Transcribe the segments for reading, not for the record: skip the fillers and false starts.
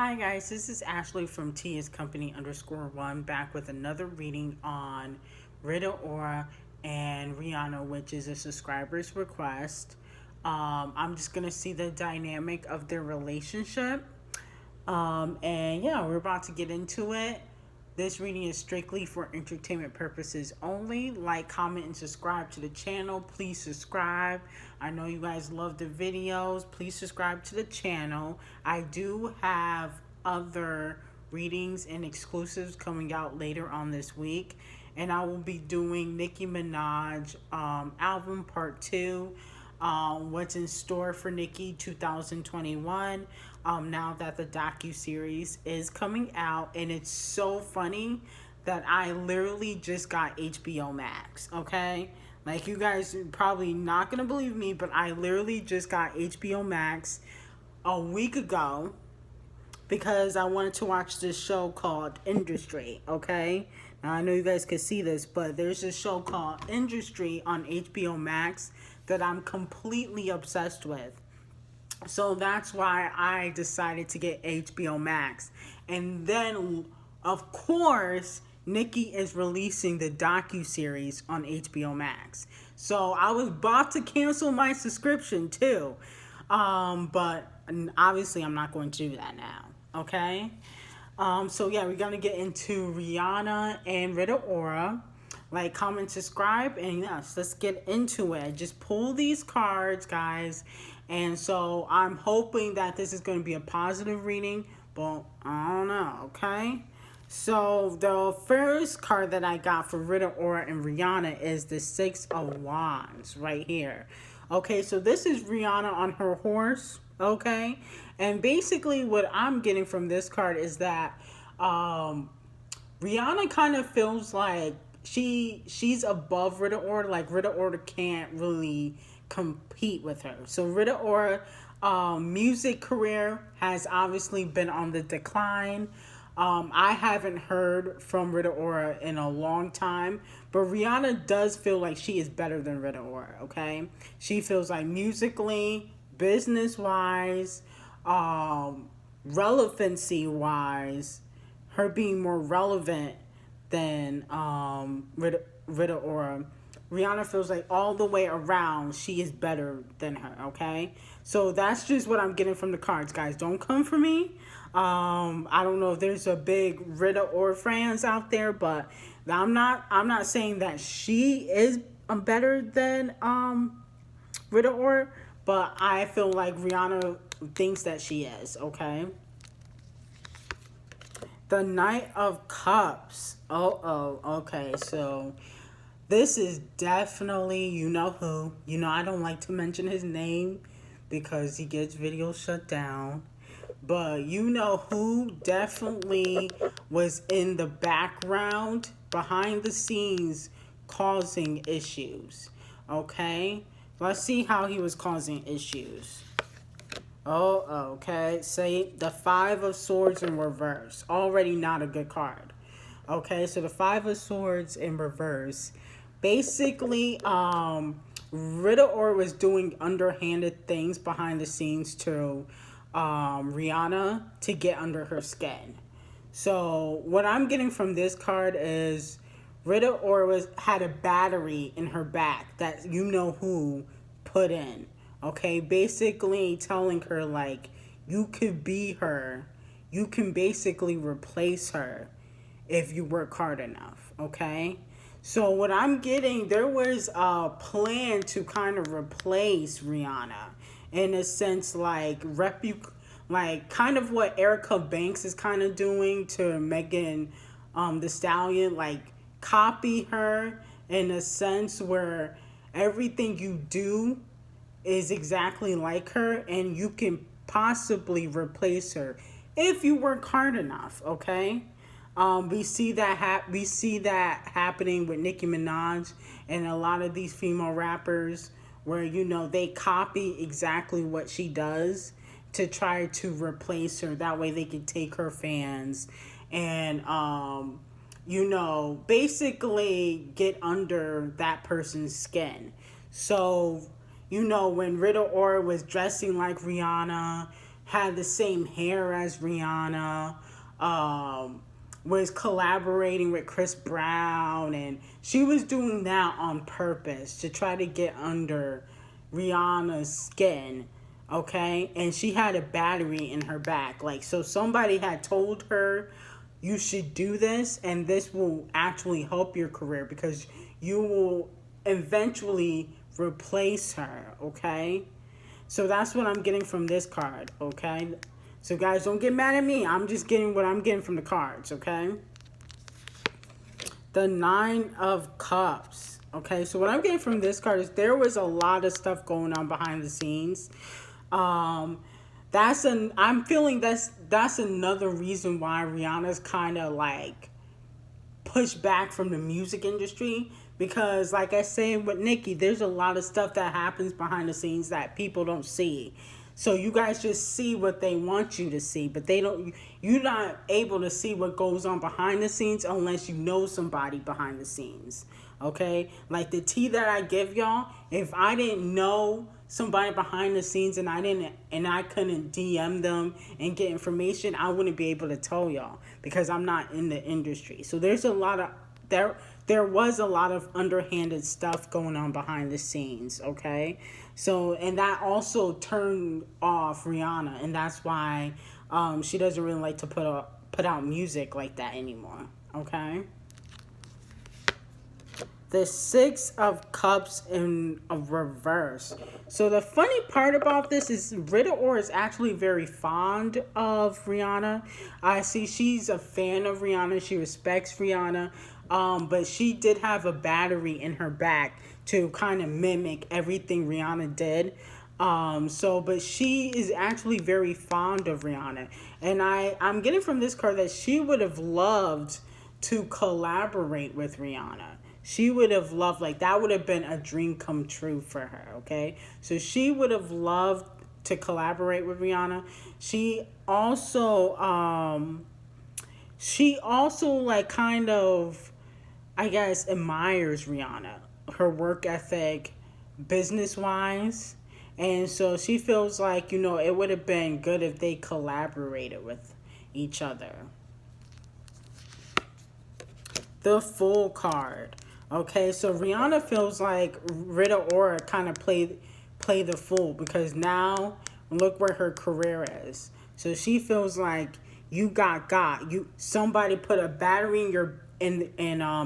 Hi guys, this is Ashley from TSCompany_1 back with another reading on Rita Ora and Rihanna, which is a subscriber's request. I'm just gonna see the dynamic of their relationship. And yeah, we're about to get into it. This reading is strictly for entertainment purposes only. Like, comment, and subscribe to the channel. Please subscribe. I know you guys love the videos. Please subscribe to the channel. I do have other readings and exclusives coming out later on this week. And I will be doing Nicki Minaj album part 2. What's in store for Nicki 2021, now that the docu-series is coming out. And it's so funny that I literally just got HBO Max, okay? Like, you guys are probably not gonna believe me, but I literally just got HBO Max a week ago because I wanted to watch this show called Industry, okay? Now, I know you guys can see this, but there's a show called Industry on HBO Max that I'm completely obsessed with. So that's why I decided to get HBO Max. And then, of course, Nicki is releasing the docu-series on HBO Max. So I was about to cancel my subscription too. But obviously I'm not going to do that now. Okay? So yeah, we're gonna get into Rihanna and Rita Ora. Like, comment, subscribe, and yes, let's get into it. Just pull these cards, guys. And so I'm hoping that this is going to be a positive reading, but I don't know, okay? So the first card that I got for Rita Ora and Rihanna is the Six of Wands right here. Okay, so this is Rihanna on her horse, okay? And basically what I'm getting from this card is that Rihanna kind of feels like she's above Rita Ora. Like, Rita Ora can't really compete with her. So Rita Ora music career has obviously been on the decline. I haven't heard from Rita Ora in a long time, but Rihanna does feel like she is better than Rita Ora, okay? She feels like musically, business wise, relevancy wise, her being more relevant than Rita Ora. Rihanna feels like all the way around she is better than her, okay? So that's just what I'm getting from the cards, guys. Don't come for me. I don't know if there's a big Rita Ora fans out there, but I'm not saying that she is better than Rita Ora, but I feel like Rihanna thinks that she is, okay? The Knight of Cups. Okay, so this is definitely, you know who. You know, I don't like to mention his name because he gets videos shut down. But you know who definitely was in the background, behind the scenes, causing issues. Okay? Let's see how he was causing issues. Oh, okay. Say the Five of Swords in reverse. Already not a good card. Okay, so the Five of Swords in reverse. Basically, Rita Ora was doing underhanded things behind the scenes to Rihanna to get under her skin. So what I'm getting from this card is Rita Ora had a battery in her back that you know who put in. Okay, basically telling her, like, you could be her. You can basically replace her if you work hard enough, okay? So what I'm getting, there was a plan to kind of replace Rihanna in a sense, like kind of what Erica Banks is kind of doing to Megan the Stallion, like copy her in a sense where everything you do is exactly like her and you can possibly replace her if you work hard enough, okay? We see that happening with Nicki Minaj and a lot of these female rappers where, you know, they copy exactly what she does to try to replace her. That way they can take her fans and, you know, basically get under that person's skin. So, you know, when Rita Ora was dressing like Rihanna, had the same hair as Rihanna, um, was collaborating with Chris Brown, and she was doing that on purpose to try to get under Rihanna's skin. Okay, and she had a battery in her back. Like, so somebody had told her, you should do this, and this will actually help your career because you will eventually replace her. Okay, so that's what I'm getting from this card. Okay, so guys, don't get mad at me. I'm just getting what I'm getting from the cards. Okay, the Nine of Cups. Okay, so what I'm getting from this card is there was a lot of stuff going on behind the scenes. Um, I'm feeling that's another reason why Rihanna's kind of like pushed back from the music industry, because like I said with Nicki, there's a lot of stuff that happens behind the scenes that people don't see. So you guys just see what they want you to see, but they don't. You're not able to see what goes on behind the scenes unless you know somebody behind the scenes. Okay, like the tea that I give y'all. If I didn't know somebody behind the scenes and I couldn't DM them and get information, I wouldn't be able to tell y'all because I'm not in the industry. So there's a lot of there was a lot of underhanded stuff going on behind the scenes. Okay, so and that also turned off Rihanna, and that's why she doesn't really like to put out music like that anymore. Okay. The Six of Cups in a reverse. So the funny part about this is Rita Ora is actually very fond of Rihanna. I see she's a fan of Rihanna. She respects Rihanna. But she did have a battery in her back to kind of mimic everything Rihanna did. But she is actually very fond of Rihanna. And I'm getting from this card that she would have loved to collaborate with Rihanna. She would have loved, like, that would have been a dream come true for her, okay? So she would have loved to collaborate with Rihanna. She also like kind of, I guess, admires Rihanna, her work ethic, business wise. And so she feels like, it would have been good if they collaborated with each other. The Fool card. Okay, so Rihanna feels like Rita Ora kind of play the fool because now look where her career is. So she feels like somebody put a battery in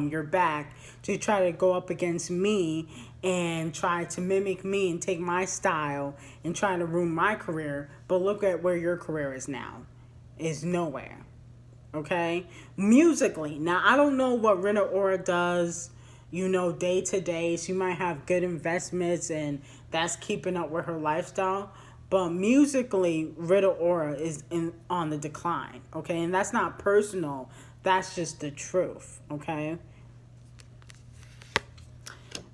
your back to try to go up against me and try to mimic me and take my style and try to ruin my career. But look at where your career is now. Is nowhere. Okay? Musically. Now, I don't know what Rita Ora does, day to day. She might have good investments and that's keeping up with her lifestyle. But musically, Rita Ora is on the decline. Okay? And that's not personal. That's just the truth. Okay?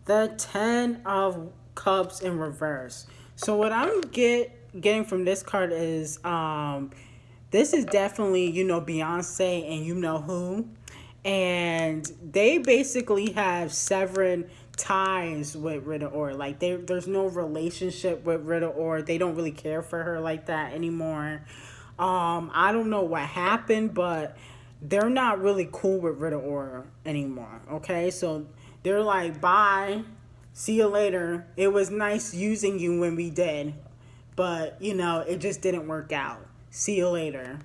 The Ten of Cups in reverse. So what I'm getting from this card is this is definitely, Beyonce and you know who. And they basically have severed ties with Rita Ora. Like, there's no relationship with Rita Ora. They don't really care for her like that anymore. I don't know what happened, but they're not really cool with Rita Ora anymore. Okay, so they're like, bye, see you later. It was nice using you when we did, but it just didn't work out. See you later.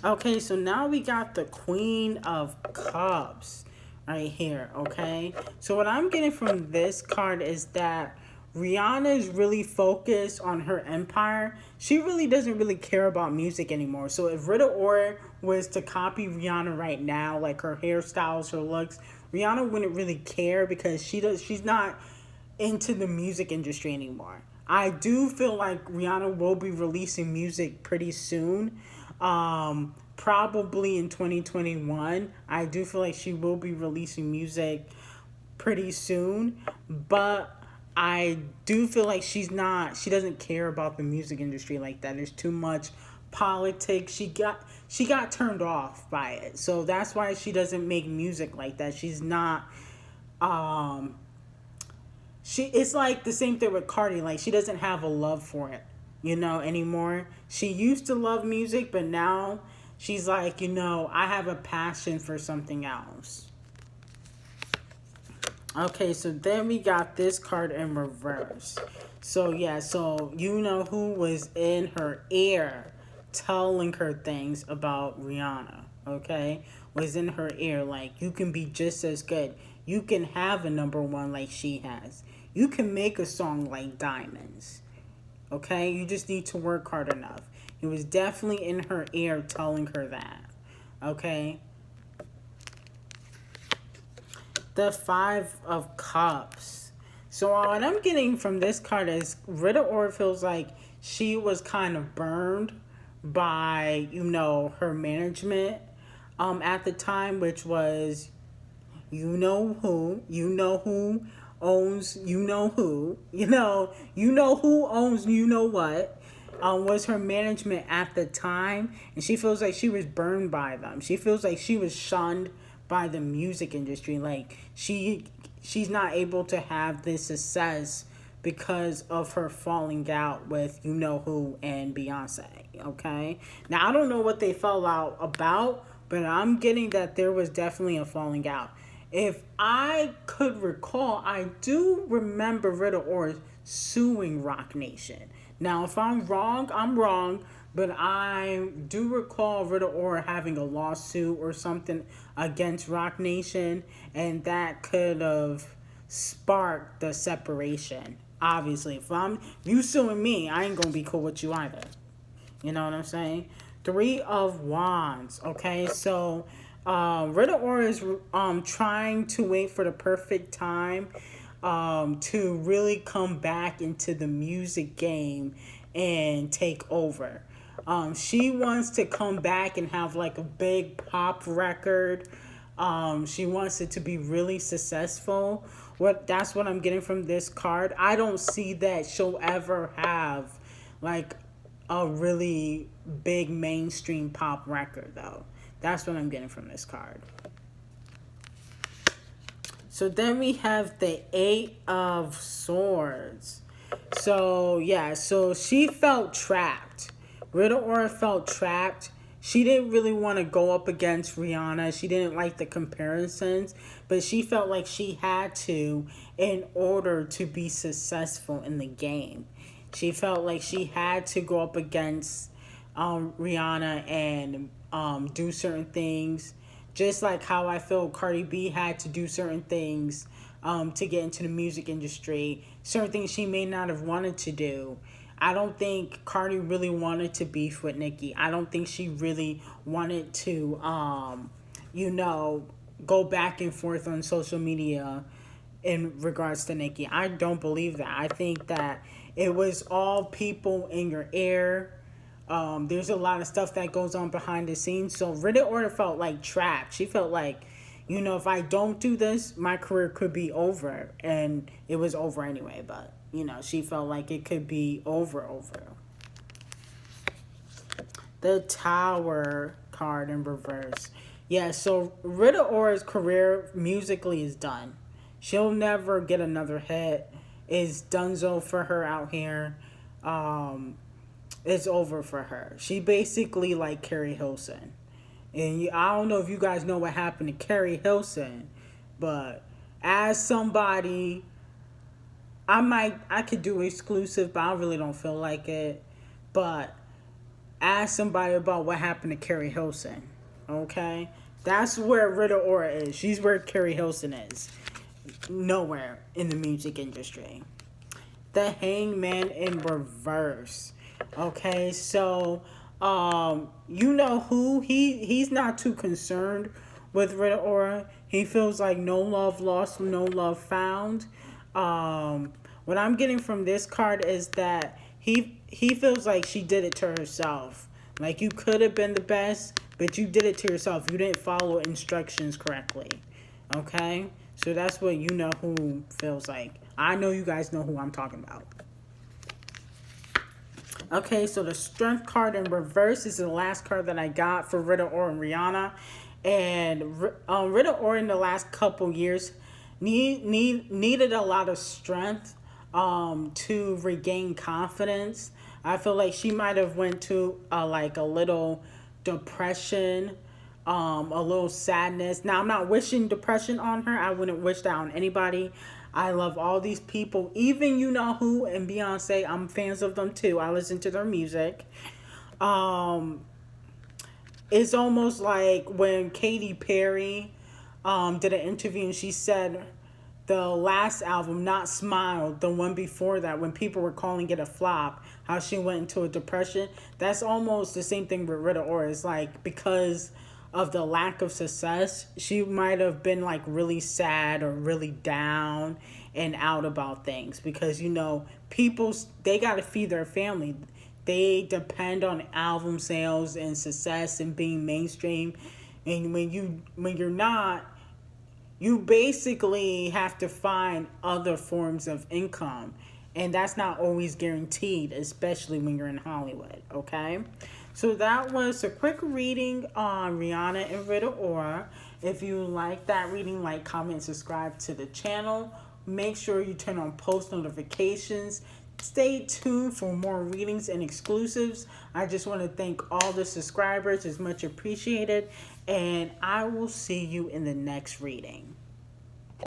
Okay, so now we got the Queen of Cups right here, okay? So what I'm getting from this card is that Rihanna is really focused on her empire. She really doesn't really care about music anymore. So if Rita Ora was to copy Rihanna right now, like her hairstyles, her looks, Rihanna wouldn't really care because she's not into the music industry anymore. I do feel like Rihanna will be releasing music pretty soon. Probably in 2021. I do feel like she will be releasing music pretty soon, but I do feel like she doesn't care about the music industry like that. There's too much politics. She got turned off by it. So that's why she doesn't make music like that. She's not it's like the same thing with Cardi. Like, she doesn't have a love for it anymore. She used to love music, but now she's like, I have a passion for something else. Okay, so then we got this card in reverse. So yeah, so who was in her ear telling her things about Rihanna, okay? Was in her ear like, you can be just as good. You can have a number one like she has. You can make a song like Diamonds. Okay? You just need to work hard enough. He was definitely in her ear telling her that. Okay? The Five of Cups. So what I'm getting from this card is Rita Ora feels like she was kind of burned by, her management at the time, which was who owns who, who owns what. Was her management at the time, and she feels like she was burned by them. She feels like she was shunned by the music industry. Like she's not able to have this success because of her falling out with who and Beyonce. Okay, now I don't know what they fell out about, but I'm getting that there was definitely a falling out. If I could recall, I do remember Rita Ora suing Rock Nation. Now, if I'm wrong, I'm wrong, but I do recall Rita Ora having a lawsuit or something against Rock Nation, and that could have sparked the separation. Obviously, if you suing me, I ain't gonna be cool with you either. You know what I'm saying? Three of Wands. Okay, so Rita Ora is trying to wait for the perfect time to really come back into the music game and take over. She wants to come back and have like a big pop record. She wants it to be really successful. That's what I'm getting from this card. I don't see that she'll ever have like a really big mainstream pop record though. That's what I'm getting from this card. So then we have the Eight of Swords. So yeah, so she felt trapped. Rita Ora felt trapped. She didn't really want to go up against Rihanna. She didn't like the comparisons, but she felt like she had to in order to be successful in the game. She felt like she had to go up against Rihanna and do certain things. Just like how I feel Cardi B had to do certain things to get into the music industry. Certain things she may not have wanted to do. I don't think Cardi really wanted to beef with Nicki. I don't think she really wanted to, go back and forth on social media in regards to Nicki. I don't believe that. I think that it was all people in your ear. There's a lot of stuff that goes on behind the scenes. So Rita Ora felt like trapped. She felt like, if I don't do this, my career could be over. And it was over anyway, but, she felt like it could be over. The Tower card in reverse. Yeah, so Rita Ora's career musically is done. She'll never get another hit. It's donezo for her out here. It's over for her. She basically like Carrie Hilson. And I don't know if you guys know what happened to Carrie Hilson, but as somebody, I could do exclusive, but I really don't feel like it. But ask somebody about what happened to Carrie Hilson, okay? That's where Rita Ora is. She's where Carrie Hilson is. Nowhere in the music industry. The Hangman in reverse. Okay, so who he's not too concerned with Rita Ora. He feels like no love lost, no love found. What I'm getting from this card is that he feels like she did it to herself. Like, you could have been the best, but you did it to yourself. You didn't follow instructions correctly. Okay? So that's what who feels like. I know you guys know who I'm talking about. Okay, so the Strength card in reverse is the last card that I got for Rita Ora and Rihanna. And Rita Ora in the last couple years needed a lot of strength to regain confidence. I feel like she might have went to like a little depression, a little sadness. Now I'm not wishing depression on her. I wouldn't wish that on anybody. I love all these people, even you know who and Beyonce. I'm fans of them too. I listen to their music. Um, it's almost like when Katy Perry did an interview and she said the last album, not Smile, the one before that, when people were calling it a flop, how she went into a depression. That's almost the same thing with Rita Ora. It's like because of the lack of success, she might have been like really sad or really down and out about things because you know people they got to feed their family. They depend on album sales and success and being mainstream. And when you're not, you basically have to find other forms of income. And that's not always guaranteed, especially when you're in Hollywood, okay? So that was a quick reading on Rihanna and Rita Ora. If you like that reading, like, comment, subscribe to the channel. Make sure you turn on post notifications. Stay tuned for more readings and exclusives. I just want to thank all the subscribers. It's much appreciated. And I will see you in the next reading.